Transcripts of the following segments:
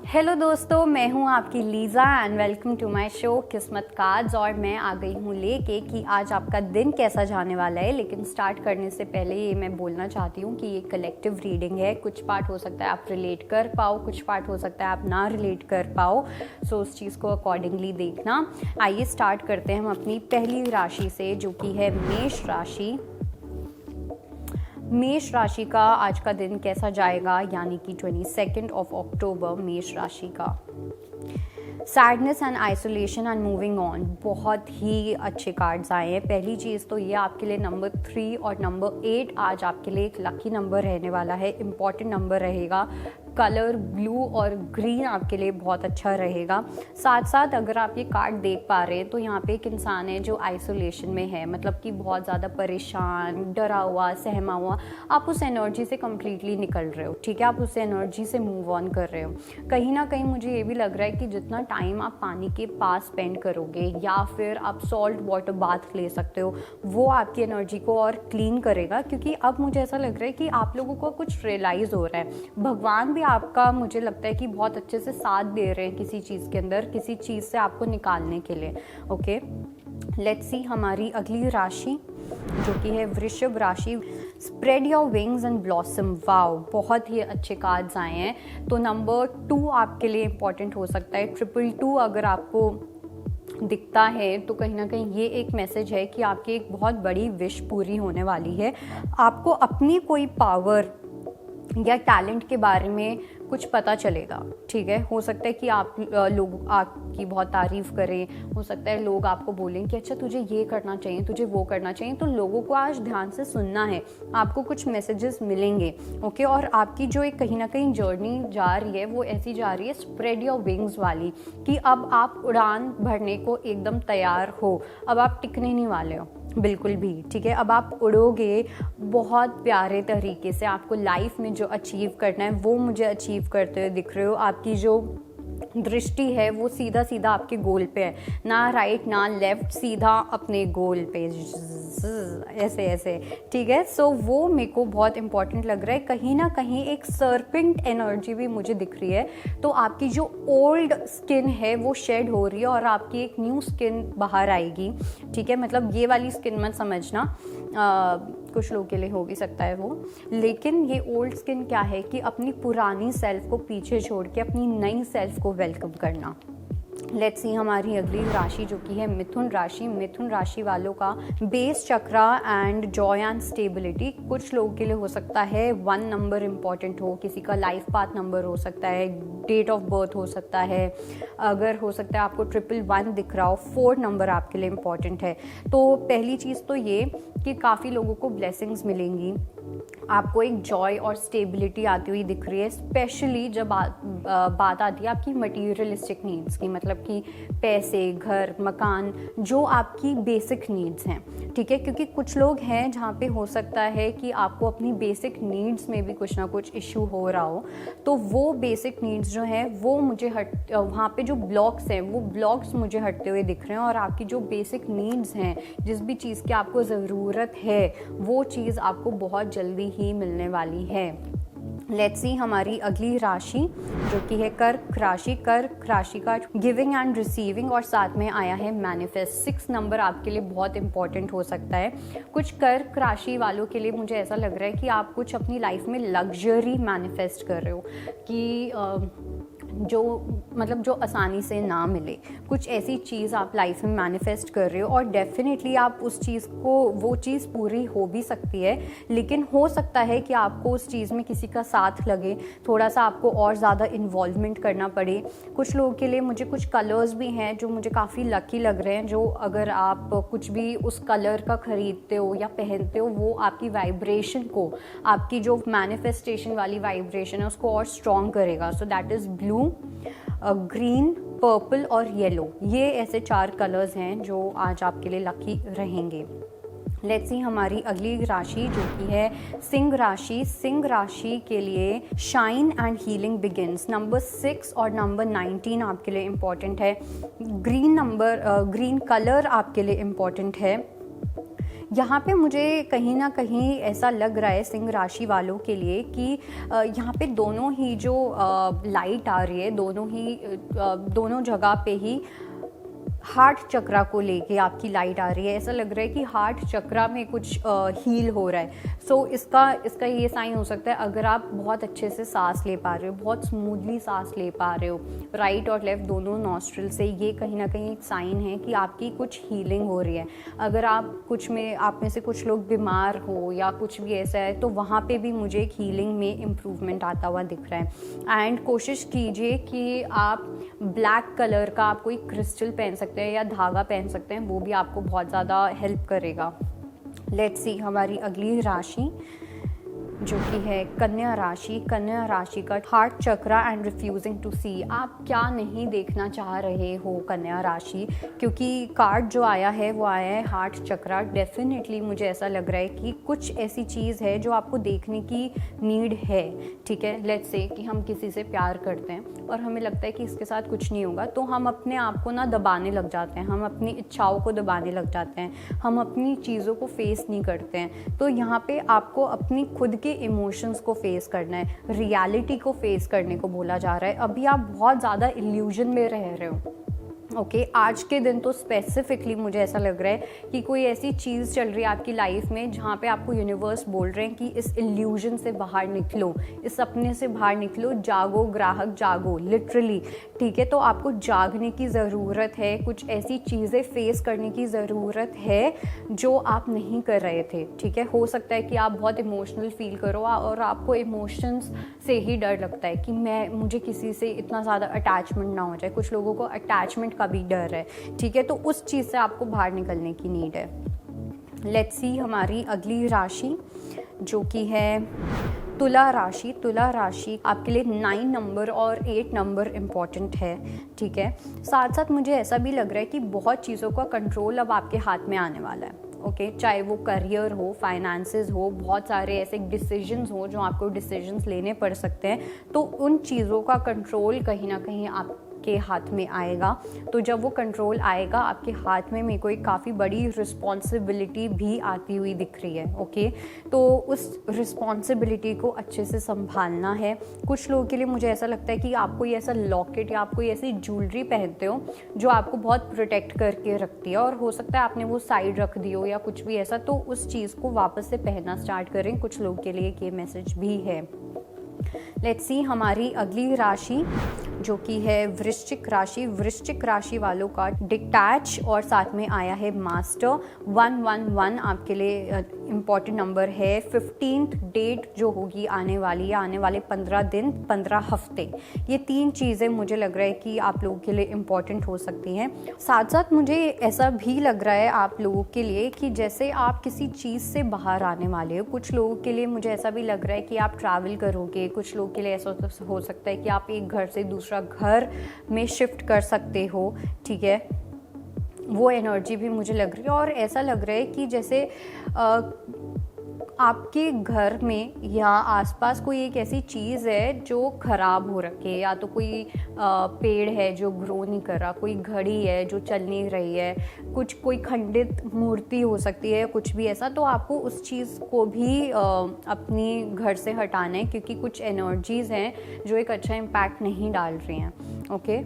Hello दोस्तों, मैं हूं आपकी Lisa and welcome to my show Kismat cards. और मैं आ गई हूं लेके कि आज आपका दिन कैसा जाने वाला है। लेकिन स्टार्ट करने से पहले ये मैं बोलना चाहती हूं कि ये कलेक्टिव रीडिंग है। कुछ पार्ट हो सकता है आप रिलेट कर पाओ, कुछ पार्ट हो सकता है आप ना रिलेट कर पाओ। सो उस चीज़ को अकॉर्डिंगली देखना। आइए स्टार्ट करते हैं हम अपनी पहली राशि से, जो कि है मेष राशि। मेष राशि का आज का दिन कैसा जाएगा, यानी कि 22 अक्टूबर मेष राशि का। Sadness and isolation and moving on, बहुत ही अच्छे कार्ड्स आए हैं। पहली चीज़ तो ये आपके लिए नंबर 3 और नंबर 8 आज आपके लिए एक लकी नंबर रहने वाला है, इम्पॉर्टेंट नंबर रहेगा। कलर ब्लू और ग्रीन आपके लिए बहुत अच्छा रहेगा। साथ साथ अगर आप ये कार्ड देख पा रहे हैं तो यहाँ पे एक इंसान है जो आइसोलेशन में है, मतलब कि बहुत ज़्यादा परेशान, डरा हुआ, सहमा हुआ। आप उस एनर्जी से कम्प्लीटली निकल रहे हो, ठीक है। आप उस एनर्जी से मूव ऑन कर रहे हो। कहीं ना कहीं मुझे ये भी लग रहा है कि जितना टाइम आप पानी के पास स्पेंड करोगे या फिर आप सॉल्ट वाटर बाथ ले सकते हो, वो आपकी एनर्जी को और क्लीन करेगा। क्योंकि अब मुझे ऐसा लग रहा है कि आप लोगों को कुछ रियलाइज़ हो रहा है। भगवान भी आपका, मुझे लगता है कि बहुत अच्छे से साथ दे रहे हैं किसी चीज़ के अंदर, किसी चीज़ से आपको निकालने के लिए। ओके, लेट्स सी हमारी अगली राशि जो कि है वृषभ राशि। Spread your wings and blossom, wow, बहुत ही अच्छे कार्ड्स आए हैं। तो नंबर 2 आपके लिए इंपॉर्टेंट हो सकता है। 222 अगर आपको दिखता है तो कहीं ना कहीं ये एक मैसेज है कि आपकी एक बहुत बड़ी विश पूरी होने वाली है। आपको अपनी कोई पावर या टैलेंट के बारे में कुछ पता चलेगा, ठीक है। हो सकता है कि आप लोग आपकी बहुत तारीफ करें, हो सकता है लोग आपको बोलें कि अच्छा तुझे ये करना चाहिए, तुझे वो करना चाहिए। तो लोगों को आज ध्यान से सुनना है, आपको कुछ मैसेजेस मिलेंगे, ओके। और आपकी जो एक कहीं ना कहीं जर्नी जा रही है वो ऐसी जा रही है स्प्रेड योर विंग्स वाली, कि अब आप उड़ान भरने को एकदम तैयार हो। अब आप टिकने नहीं वाले हो बिल्कुल भी, ठीक है। अब आप उड़ोगे बहुत प्यारे तरीके से। आपको लाइफ में जो अचीव करना है वो मुझे अचीव करते हुए दिख रहे हो। आपकी जो दृष्टि है वो सीधा सीधा आपके गोल पे है, ना राइट ना लेफ्ट, सीधा अपने गोल पे, ऐसे ऐसे, ठीक है। सो वो मेरे को बहुत इंपॉर्टेंट लग रहा है। कहीं ना कहीं एक सर्पेंट एनर्जी भी मुझे दिख रही है। तो आपकी जो ओल्ड स्किन है वो शेड हो रही है और आपकी एक न्यू स्किन बाहर आएगी, ठीक है। मतलब ये वाली स्किन मत समझना, कुछ लोगों के लिए हो भी सकता है वो। लेकिन ये ओल्ड स्किन क्या है कि अपनी पुरानी सेल्फ को पीछे छोड़ के अपनी नई सेल्फ को वेलकम करना। लेट्स सी हमारी अगली राशि जो कि है मिथुन राशि। मिथुन राशि वालों का base chakra and Joy and stability. कुछ लोगों के लिए हो सकता है 1 नंबर इंपॉर्टेंट हो, किसी का लाइफ पाथ नंबर हो सकता है, डेट ऑफ बर्थ हो सकता है। अगर हो सकता है आपको 111 दिख रहा हो, 4 नंबर आपके लिए इंपॉर्टेंट है। तो पहली चीज़ तो ये कि काफ़ी लोगों को ब्लेसिंग्स मिलेंगी, आपको एक जॉय और स्टेबिलिटी आती हुई दिख रही है। स्पेशली जब बात आती है आपकी मटीरियलिस्टिक नीड्स की, मतलब कि पैसे, घर, मकान, जो आपकी बेसिक नीड्स हैं, ठीक है। क्योंकि कुछ लोग हैं जहाँ पे हो सकता है कि आपको अपनी बेसिक नीड्स में भी कुछ ना कुछ इशू हो रहा हो। तो वो बेसिक नीड्स जो हैं वो मुझे वहाँ पे जो ब्लॉक्स हैं वो ब्लॉक्स मुझे हटते हुए दिख रहे हैं। और आपकी जो बेसिक नीड्स हैं, जिस भी चीज़ की आपको ज़रूरत है, वो चीज़ आपको बहुत जल्दी ही मिलने वाली है। लेट्स सी हमारी अगली राशि जो कि है कर्क राशि। कर्क राशि का गिविंग एंड रिसीविंग और साथ में आया है मैनिफेस्ट। 6 नंबर आपके लिए बहुत इंपॉर्टेंट हो सकता है। कुछ कर्क राशि वालों के लिए मुझे ऐसा लग रहा है कि आप कुछ अपनी लाइफ में लग्जरी मैनिफेस्ट कर रहे हो कि जो आसानी से ना मिले, कुछ ऐसी चीज़ आप लाइफ में मैनिफेस्ट कर रहे हो। और डेफिनेटली आप उस चीज़ को, वो चीज़ पूरी हो भी सकती है, लेकिन हो सकता है कि आपको उस चीज़ में किसी का साथ लगे, थोड़ा सा आपको और ज़्यादा इन्वॉल्वमेंट करना पड़े। कुछ लोगों के लिए मुझे कुछ कलर्स भी हैं जो मुझे काफ़ी लकी लग रहे हैं, जो अगर आप कुछ भी उस कलर का खरीदते हो या पहनते हो, वो आपकी वाइब्रेशन को, आपकी जो मैनिफेस्टेशन वाली वाइब्रेशन है उसको और स्ट्रॉन्ग करेगा। So that is blue, green, purple और येलो। ये ऐसे 4 कलर्स हैं जो आज आपके लिए लकी रहेंगे। लेट्स सी हमारी अगली राशि जो कि है सिंह राशि। सिंह राशि के लिए shine and healing begins. Number 6 और नंबर 19 आपके लिए इम्पॉर्टेंट है। ग्रीन कलर आपके लिए इम्पॉर्टेंट है। यहाँ पे मुझे कहीं ना कहीं ऐसा लग रहा है सिंह राशि वालों के लिए कि यहाँ पे दोनों ही जो लाइट आ रही है, दोनों जगह पे ही हार्ट चक्रा को लेके आपकी लाइट आ रही है। ऐसा लग रहा है कि हार्ट चक्रा में कुछ हील हो रहा है। सो इसका ये साइन हो सकता है अगर आप बहुत अच्छे से सांस ले पा रहे हो, बहुत स्मूथली सांस ले पा रहे हो राइट और लेफ्ट दोनों नॉस्ट्रिल से, ये कहीं ना कहीं एक साइन है कि आपकी कुछ हीलिंग हो रही है। अगर आप में से कुछ लोग बीमार हो या कुछ भी ऐसा है तो वहाँ पे भी मुझे एक हीलिंग में इम्प्रूवमेंट आता हुआ दिख रहा है। एंड कोशिश कीजिए कि आप ब्लैक कलर का आप कोई क्रिस्टल पहन सकते हैं या धागा पहन सकते हैं, वो भी आपको बहुत ज़्यादा हेल्प करेगा। लेट्स सी हमारी अगली राशि जो कि है कन्या राशि। कन्या राशि का heart chakra and refusing to see. आप क्या नहीं देखना चाह रहे हो कन्या राशि, क्योंकि कार्ड जो आया है वो आया है हार्ट चक्रा। डेफिनेटली मुझे ऐसा लग रहा है कि कुछ ऐसी चीज़ है जो आपको देखने की नीड है, ठीक है। लेट्स से कि हम किसी से प्यार करते हैं और हमें लगता है कि इसके साथ कुछ नहीं होगा, तो हम अपने आप को ना दबाने लग जाते हैं, हम अपनी इच्छाओं को दबाने लग जाते हैं, हम अपनी चीज़ों को फेस नहीं करते हैं। तो यहाँ पे आपको अपनी खुद के इमोशंस को फेस करना है, रियलिटी को फेस करने को बोला जा रहा है। अभी आप बहुत ज़्यादा इल्यूजन में रह रहे हो, ओके। आज के दिन तो स्पेसिफिकली मुझे ऐसा लग रहा है कि कोई ऐसी चीज़ चल रही है आपकी लाइफ में जहाँ पे आपको यूनिवर्स बोल रहे हैं कि इस इल्यूजन से बाहर निकलो, इस सपने से बाहर निकलो, जागो ग्राहक जागो, लिटरली, ठीक है। तो आपको जागने की ज़रूरत है, कुछ ऐसी चीज़ें फेस करने की ज़रूरत है जो आप नहीं कर रहे थे, ठीक है। हो सकता है कि आप बहुत इमोशनल फील करो और आपको इमोशंस से ही डर लगता है कि मुझे किसी से इतना ज़्यादा अटैचमेंट ना हो जाए। कुछ लोगों को अटैचमेंट का भी डर है, ठीक है। तो उस चीज़ से आपको बाहर निकलने की नीड है। लेट्स सी हमारी अगली राशि जो कि है तुला राशि। तुला राशि आपके लिए 9 नंबर और 8 नंबर इम्पॉर्टेंट है, ठीक है। साथ साथ मुझे ऐसा भी लग रहा है कि बहुत चीज़ों का कंट्रोल अब आपके हाथ में आने वाला है, ओके। चाहे वो करियर हो, फाइनेंसेस हो, बहुत सारे ऐसे डिसीजंस हो जो आपको डिसीजंस लेने पड़ सकते हैं, तो उन चीज़ों का कंट्रोल कहीं ना कहीं आपके हाथ में आएगा। तो जब वो कंट्रोल आएगा आपके हाथ में, मेरे को एक काफ़ी बड़ी रिस्पॉन्सिबिलिटी भी आती हुई दिख रही है, ओके। तो उस रिस्पॉन्सिबिलिटी को अच्छे से संभालना है। कुछ लोगों के लिए मुझे ऐसा लगता है कि आप कोई ऐसा लॉकेट या आप कोई ऐसी ज्वेलरी पहनते हो जो आपको बहुत प्रोटेक्ट करके रखती है, और हो सकता है आपने वो साइड रख दी हो या कुछ भी ऐसा, तो उस चीज़ को वापस से पहनना स्टार्ट करें। कुछ लोगों के लिए ये मैसेज भी है। लेट्स सी हमारी अगली राशि जो कि है वृश्चिक राशि। वृश्चिक राशि वालों का डिटैच और साथ में आया है मास्टर। 111 आपके लिए इम्पॉर्टेंट नंबर है। 15th डेट जो होगी आने वाली है, आने वाले 15 दिन 15 हफ्ते, ये 3 चीज़ें मुझे लग रहा है कि आप लोगों के लिए इम्पॉर्टेंट हो सकती हैं। साथ साथ मुझे ऐसा भी लग रहा है आप लोगों के लिए कि जैसे आप किसी चीज़ से बाहर आने वाले हो। कुछ लोगों के लिए मुझे ऐसा भी लग रहा है कि आप ट्रैवल करोगे। कुछ लोगों के लिए ऐसा हो सकता है कि आप एक घर से दूसरा घर में शिफ्ट कर सकते हो, ठीक है। वो एनर्जी भी मुझे लग रही है। और ऐसा लग रहा है कि जैसे आपके घर में या आसपास कोई एक ऐसी चीज़ है जो ख़राब हो रखी है, या तो कोई पेड़ है जो ग्रो नहीं कर रहा, कोई घड़ी है जो चल नहीं रही है, कोई खंडित मूर्ति हो सकती है, कुछ भी ऐसा। तो आपको उस चीज़ को भी अपनी घर से हटाना है, क्योंकि कुछ एनर्जीज़ हैं जो एक अच्छा इम्पैक्ट नहीं डाल रही हैं, ओके।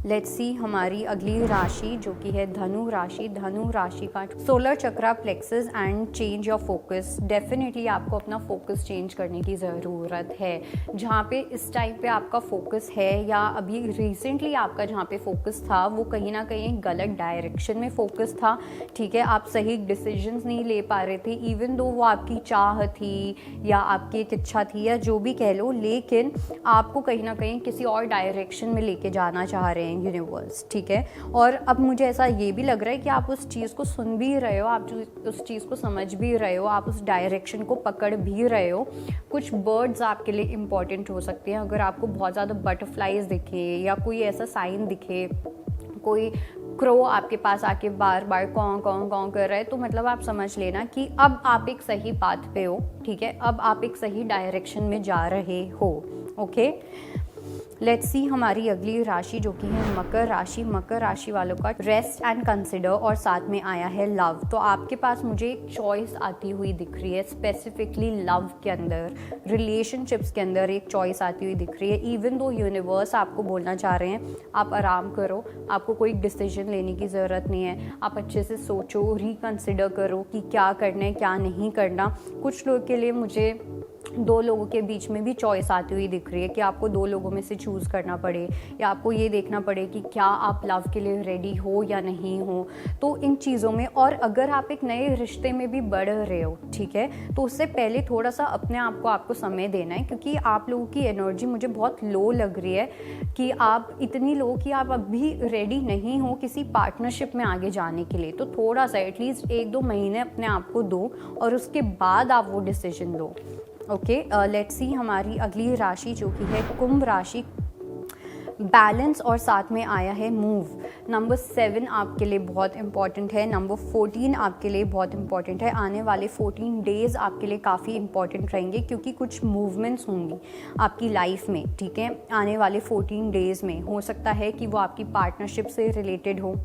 लेट्स सी हमारी अगली राशि जो कि है धनु राशि। धनु राशि का solar chakra plexus and change your focus. Definitely आपको अपना फोकस चेंज करने की ज़रूरत है। जहाँ पे इस टाइम पे आपका फोकस है या अभी रिसेंटली आपका जहाँ पे फोकस था वो कहीं ना कहीं गलत डायरेक्शन में फोकस था, ठीक है। आप सही डिसीजंस नहीं ले पा रहे थे, इवन दो वो आपकी चाह थी या आपकी एक इच्छा थी या जो भी कह लो, लेकिन आपको कहीं ना कहीं किसी और डायरेक्शन में लेके जाना चाह रहे हैं यूनिवर्स, ठीक है। और अब मुझे ऐसा ये भी लग रहा है कि आप उस चीज़ को सुन भी रहे हो, आप उस चीज़ को समझ भी रहे हो, आप उस डायरेक्शन को पकड़ भी रहे हो। कुछ बर्ड्स आपके लिए इम्पॉर्टेंट हो सकते हैं। अगर आपको बहुत ज़्यादा बटरफ्लाइज दिखे या कोई ऐसा साइन दिखे, कोई क्रो आपके पास आके बार बार कौं कौं कौं कर रहा है, तो मतलब आप समझ लेना कि अब आप एक सही पाथ पे हो, ठीक है। अब आप एक सही डायरेक्शन में जा रहे हो, ओके। लेट्स सी हमारी अगली राशि जो कि है मकर राशि। मकर राशि वालों का रेस्ट एंड कंसिडर और साथ में आया है लव। तो आपके पास मुझे एक चॉइस आती हुई दिख रही है, स्पेसिफिकली लव के अंदर, रिलेशनशिप्स के अंदर एक चॉइस आती हुई दिख रही है। इवन दो यूनिवर्स आपको बोलना चाह रहे हैं आप आराम करो, आपको कोई डिसीजन लेने की ज़रूरत नहीं है, आप अच्छे से सोचो, रिकंसिडर करो कि क्या करना है क्या नहीं करना। कुछ लोग के लिए मुझे दो लोगों के बीच में भी चॉइस आती हुई दिख रही है कि आपको दो लोगों में से चूज़ करना पड़े, या आपको ये देखना पड़े कि क्या आप लव के लिए रेडी हो या नहीं हो। तो इन चीज़ों में, और अगर आप एक नए रिश्ते में भी बढ़ रहे हो, ठीक है, तो उससे पहले थोड़ा सा अपने आप को आपको समय देना है, क्योंकि आप लोगों की एनर्जी मुझे बहुत लो लग रही है कि आप इतनी लो कि आप अभी रेडी नहीं हो किसी पार्टनरशिप में आगे जाने के लिए। तो थोड़ा सा एटलीस्ट 1-2 महीने अपने आप को दो और उसके बाद आप वो decision low. Okay, let's see हमारी अगली राशि जो कि है कुंभ राशि। बैलेंस और साथ में आया है मूव। नंबर 7 आपके लिए बहुत इंपॉर्टेंट है, नंबर 14 आपके लिए बहुत इंपॉर्टेंट है। आने वाले 14 डेज़ आपके लिए काफ़ी इंपॉर्टेंट रहेंगे, क्योंकि कुछ मूवमेंट्स होंगी आपकी लाइफ में, ठीक है। आने वाले 14 डेज़ में हो सकता है कि वो आपकी पार्टनरशिप से रिलेटेड हो,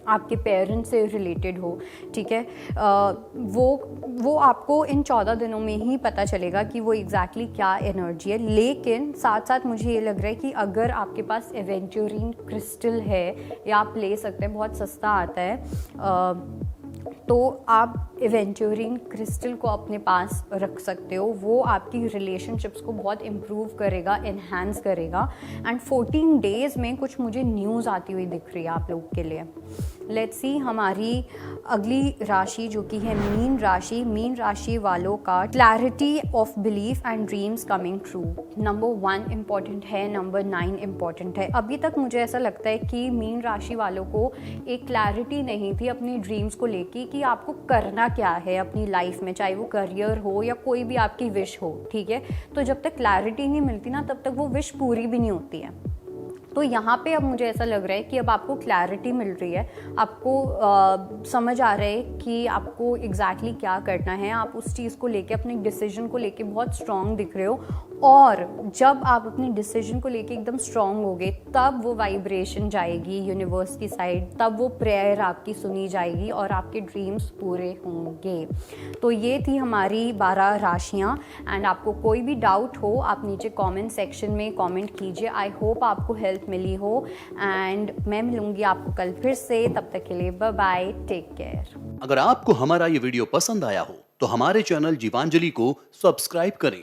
आपके पेरेंट्स से रिलेटेड हो, ठीक है। वो आपको इन 14 दिनों में ही पता चलेगा कि वो एग्जैक्टली क्या एनर्जी है। लेकिन साथ साथ मुझे ये लग रहा है कि अगर आपके पास एवेंचुरिन क्रिस्टल है, या आप ले सकते हैं, बहुत सस्ता आता है, तो आप एवेंचुरिन क्रिस्टल को अपने पास रख सकते हो। वो आपकी रिलेशनशिप्स को बहुत इम्प्रूव करेगा, इन्हांस करेगा। एंड 14 डेज़ में कुछ मुझे न्यूज़ आती हुई दिख रही है आप लोग के लिए। लेट्स सी हमारी अगली राशि जो कि है मीन राशि। मीन राशि वालों का clarity of belief and dreams coming true. Number 1 important है, नंबर 9 इम्पॉर्टेंट है। अभी तक मुझे ऐसा लगता है कि मीन राशि वालों को एक क्लैरिटी नहीं थी अपनी ड्रीम्स को लेके कि आपको करना क्या है अपनी लाइफ में, चाहे वो करियर हो या कोई भी आपकी विश हो, ठीक है। तो जब तक क्लैरिटी नहीं मिलती ना, तब तक वो विश पूरी भी नहीं होती है। तो यहाँ पे अब मुझे ऐसा लग रहा है कि अब आपको क्लैरिटी मिल रही है, आपको समझ आ रहा है कि आपको एग्जैक्टली क्या करना है। आप उस चीज़ को लेके, अपने डिसीजन को लेके बहुत स्ट्रांग दिख रहे हो। और जब आप अपने डिसीजन को लेके एकदम स्ट्रांग होगे, तब वो वाइब्रेशन जाएगी यूनिवर्स की साइड, तब वो प्रेयर आपकी सुनी जाएगी और आपके ड्रीम्स पूरे होंगे। तो ये थी हमारी 12 राशियाँ। एंड आपको कोई भी डाउट हो, आप नीचे कमेंट सेक्शन में कमेंट कीजिए। आई होप आपको हेल्प मिली हो, एंड मैं मिलूंगी आपको कल फिर से। तब तक के लिए बाय बाय, टेक केयर। अगर आपको हमारा ये वीडियो पसंद आया हो तो हमारे चैनल जीवांजलि को सब्सक्राइब करें